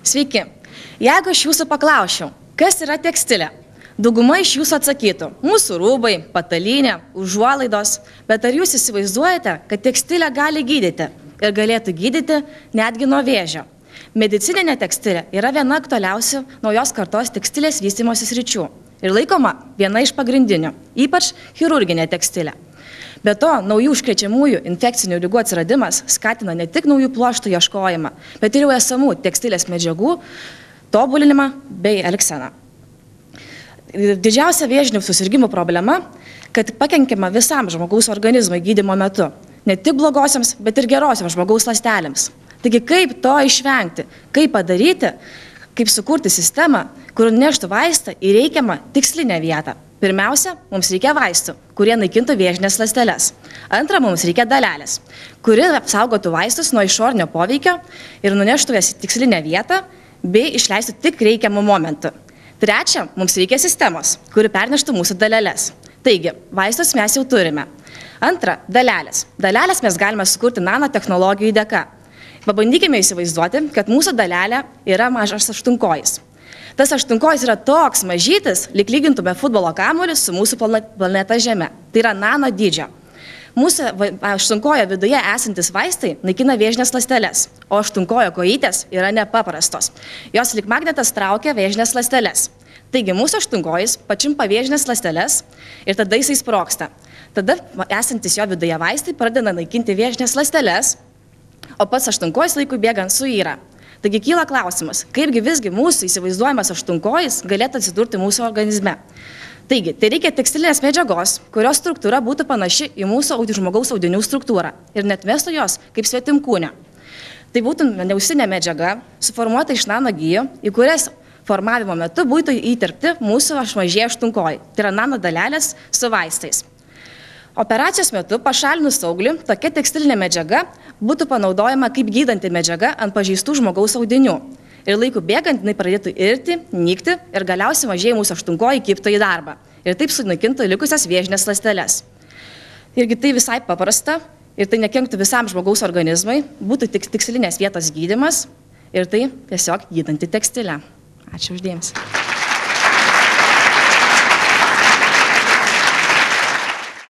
Sveiki. Jeigu aš jūsų paklausčiau, kas yra tekstilė, dauguma iš jūsų atsakytų – mūsų rūbai, patalynė, užuolaidos, bet ar jūs įsivaizduojate, kad tekstilė gali gydyti ir galėtų gydyti netgi nuo vėžio? Medicininė tekstilė yra viena aktualiausių naujos kartos tekstilės vystymosi sričių ir laikoma viena iš pagrindinių, ypač chirurginė tekstilė. Be to, naujų užkrečiamųjų infekcinių ligų atsiradimas skatina ne tik naujų pluoštų ieškojimą, bet ir jau esamų tekstilės medžiagų tobulinimą bei elgseną. Didžiausia vėžinių susirgymų problema, kad pakenkiama visam žmogaus organizmui gydymo metu, ne tik blogosiams, bet ir gerosiams žmogaus ląstelėms. Taigi, kaip to išvengti, kaip padaryti, kaip sukurti sistemą, kur neštų vaistą į reikiamą tikslinę vietą. Pirmiausia, mums reikia vaistų, kurie naikintų vėžinės ląsteles. Antra, mums reikia dalelės, kuri apsaugotų vaistus nuo išorinio poveikio ir nuneštų jas į tikslinę vietą bei išleistų tik reikiamų momentų. Trečia, mums reikia sistemos, kuri perneštų mūsų dalelės. Taigi, vaistus mes jau turime. Antra, dalelės. Dalelės mes galime sukurti nanotechnologijų dėka. Pabandykime įsivaizduoti, kad mūsų dalelė yra mažas aštunkojis. Tas aštunkojis yra toks mažytis, lyg lygintume futbolo kamuolį su mūsų planeta Žeme. Tai yra nano dydžio. Mūsų aštunkojo viduje esantis vaistai naikina vėžinės ląsteles, o aštunkojo kojytės yra nepaprastos. Jos lyg magnetas traukia vėžinės ląsteles. Taigi mūsų aštunkojis pačimpa vėžinės ląsteles ir tada jisai sprogsta. Tada esantis jo viduje vaistai pradeda naikinti vėžinės ląsteles, o pats aštunkojis laikui bėgant suyra. Taigi kyla klausimas, kaipgi visgi mūsų įsivaizduojamas aštunkojis galėtų atsidurti mūsų organizme. Taigi, tai reikia tekstilinės medžiagos, kurios struktūra būtų panaši į mūsų žmogaus audinių struktūrą ir net mestų jos kaip svetimkūnę. Tai būtų neausinė medžiaga, suformuota iš nanogijų, į kurias formavimo metu būtų įterpti mūsų mažieji aštunkojai. Tai yra nanodalelės su vaistais. Operacijos metu pašalinus auglį, tokia tekstilinė medžiaga būtų panaudojama kaip gydanti medžiaga ant pažeistų žmogaus audinių. Ir laiku bėgant jinai pradėtų irti, nykti ir galiausiai mažieji mūsų aštunkojai kibtų į darbą. Ir taip sunaikintų likusias vėžinės ląsteles. Irgi tai visai paprasta ir tai nekenktų visam žmogaus organizmui, būtų tik tikslinės vietos gydymas ir tai tiesiog gydanti tekstilė. Ačiū uždėmesi.